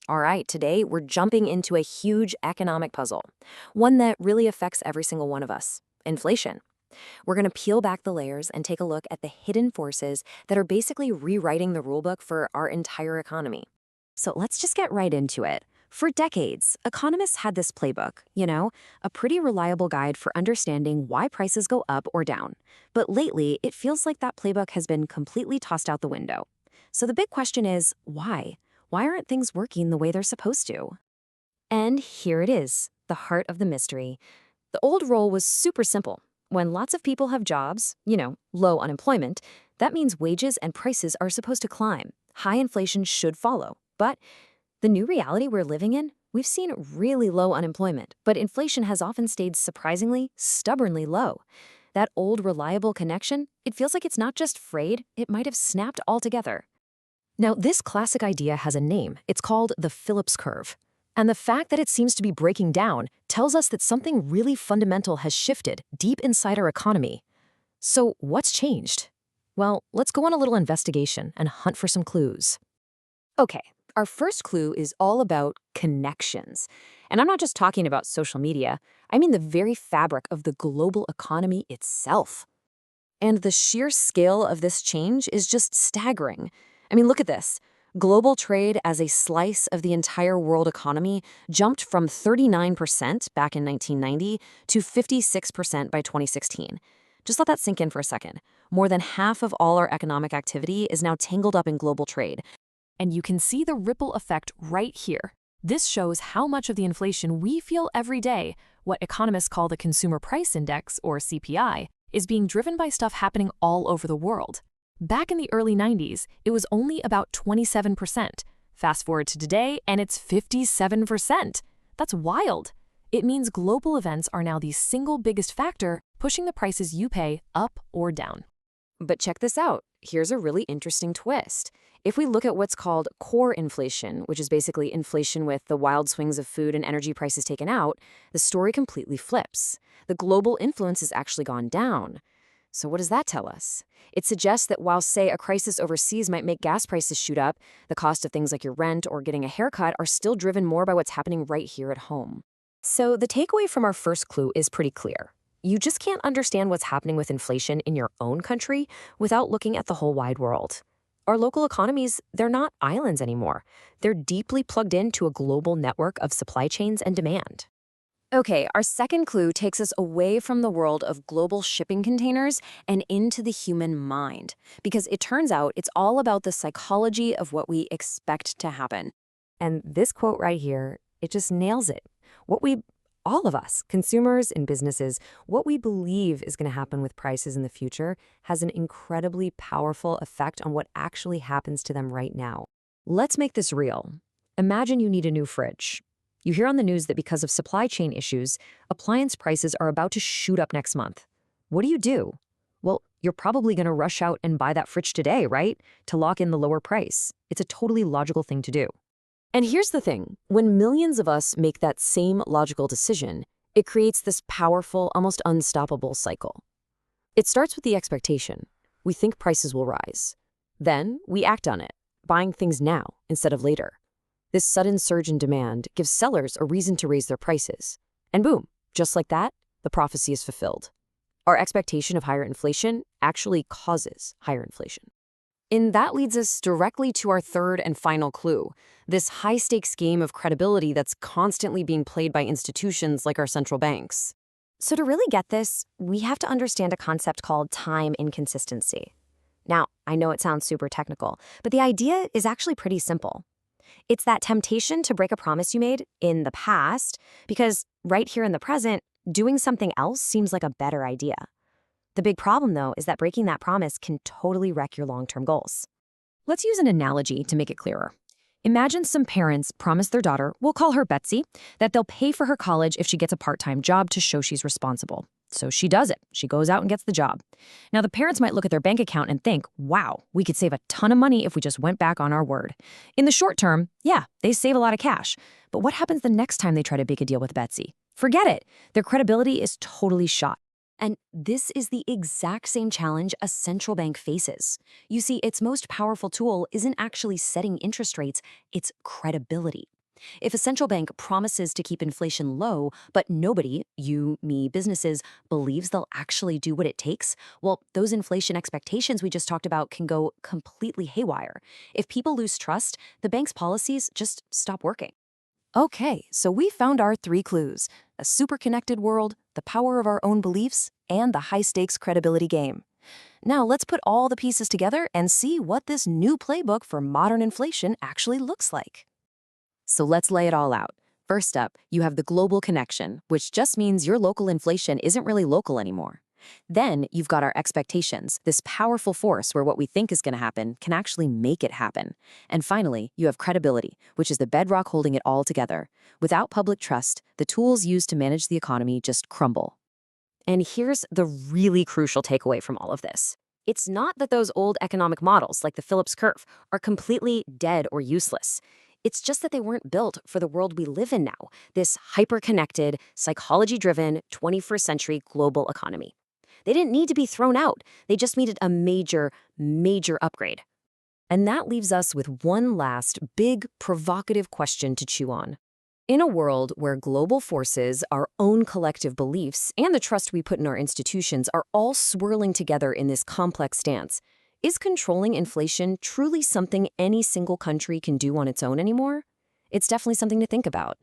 All right, today we're jumping into a huge economic puzzle, one that really affects every single one of us: inflation. We're going to peel back the layers and take a look at the hidden forces that are basically rewriting the rulebook for our entire economy. So let's just get right into it. For decades, economists had this playbook, a pretty reliable guide for understanding why prices go up or down. But lately, it feels like that playbook has been completely tossed out the window. So the big question is, why? Why aren't things working the way they're supposed to? And here it is, the heart of the mystery. The old rule was super simple. When lots of people have jobs, low unemployment, that means wages and prices are supposed to climb. High inflation should follow. But the new reality we're living in, we've seen really low unemployment, but inflation has often stayed surprisingly, stubbornly low. That old reliable connection, it feels like it's not just frayed, it might have snapped altogether. Now, this classic idea has a name. It's called the Phillips curve. And the fact that it seems to be breaking down tells us that something really fundamental has shifted deep inside our economy. So, what's changed? Well, let's go on a little investigation and hunt for some clues. Okay, our first clue is all about connections. And I'm not just talking about social media, I mean the very fabric of the global economy itself. And the sheer scale of this change is just staggering. I mean, look at this. Global trade as a slice of the entire world economy jumped from 39% back in 1990 to 56% by 2016. Just let that sink in for a second. More than half of all our economic activity is now tangled up in global trade. And you can see the ripple effect right here. This shows how much of the inflation we feel every day, what economists call the Consumer Price Index, or CPI, is being driven by stuff happening all over the world. Back in the early 90s, it was only about 27%. Fast forward to today, and it's 57%. That's wild. It means global events are now the single biggest factor pushing the prices you pay up or down. But check this out. Here's a really interesting twist. If we look at what's called core inflation, which is basically inflation with the wild swings of food and energy prices taken out, the story completely flips. The global influence has actually gone down. So what does that tell us? It suggests that while, say, a crisis overseas might make gas prices shoot up, the cost of things like your rent or getting a haircut are still driven more by what's happening right here at home. So the takeaway from our first clue is pretty clear. You just can't understand what's happening with inflation in your own country without looking at the whole wide world. Our local economies, they're not islands anymore. They're deeply plugged into a global network of supply chains and demand. Okay, our second clue takes us away from the world of global shipping containers and into the human mind, because it turns out it's all about the psychology of what we expect to happen. And this quote right here, it just nails it. All of us, consumers and businesses, what we believe is going to happen with prices in the future has an incredibly powerful effect on what actually happens to them right now. Let's make this real. Imagine you need a new fridge. You hear on the news that because of supply chain issues, appliance prices are about to shoot up next month. What do? Well, you're probably going to rush out and buy that fridge today, right? To lock in the lower price. It's a totally logical thing to do. And here's the thing. When millions of us make that same logical decision, it creates this powerful, almost unstoppable cycle. It starts with the expectation. We think prices will rise. Then we act on it, buying things now instead of later. This sudden surge in demand gives sellers a reason to raise their prices. And boom, just like that, the prophecy is fulfilled. Our expectation of higher inflation actually causes higher inflation. And that leads us directly to our third and final clue, this high-stakes game of credibility that's constantly being played by institutions like our central banks. So to really get this, we have to understand a concept called time inconsistency. Now, I know it sounds super technical, but the idea is actually pretty simple. It's that temptation to break a promise you made in the past because right here in the present, doing something else seems like a better idea. The big problem, though, is that breaking that promise can totally wreck your long-term goals. Let's use an analogy to make it clearer. Imagine some parents promise their daughter, we'll call her Betsy, that they'll pay for her college if she gets a part-time job to show she's responsible. So she does it. She goes out and gets the job. Now, the parents might look at their bank account and think, wow, we could save a ton of money if we just went back on our word. In the short term, yeah, they save a lot of cash. But what happens the next time they try to make a deal with Betsy? Forget it. Their credibility is totally shot. And this is the exact same challenge a central bank faces. You see, its most powerful tool isn't actually setting interest rates, it's credibility. If a central bank promises to keep inflation low, but nobody, you, me, businesses, believes they'll actually do what it takes, well, those inflation expectations we just talked about can go completely haywire. If people lose trust, the bank's policies just stop working. Okay, so we found our three clues: a super connected world, the power of our own beliefs, and the high stakes credibility game. Now let's put all the pieces together and see what this new playbook for modern inflation actually looks like. So let's lay it all out. First up, you have the global connection, which just means your local inflation isn't really local anymore. Then you've got our expectations, this powerful force where what we think is going to happen can actually make it happen. And finally, you have credibility, which is the bedrock holding it all together. Without public trust, the tools used to manage the economy just crumble. And here's the really crucial takeaway from all of this. It's not that those old economic models, like the Phillips curve, are completely dead or useless. It's just that they weren't built for the world we live in now, this hyper-connected, psychology-driven, 21st century global economy. They didn't need to be thrown out. They just needed a major upgrade. And that leaves us with one last big, provocative question to chew on. In a world where global forces, our own collective beliefs, and the trust we put in our institutions are all swirling together in this complex dance, is controlling inflation truly something any single country can do on its own anymore? It's definitely something to think about.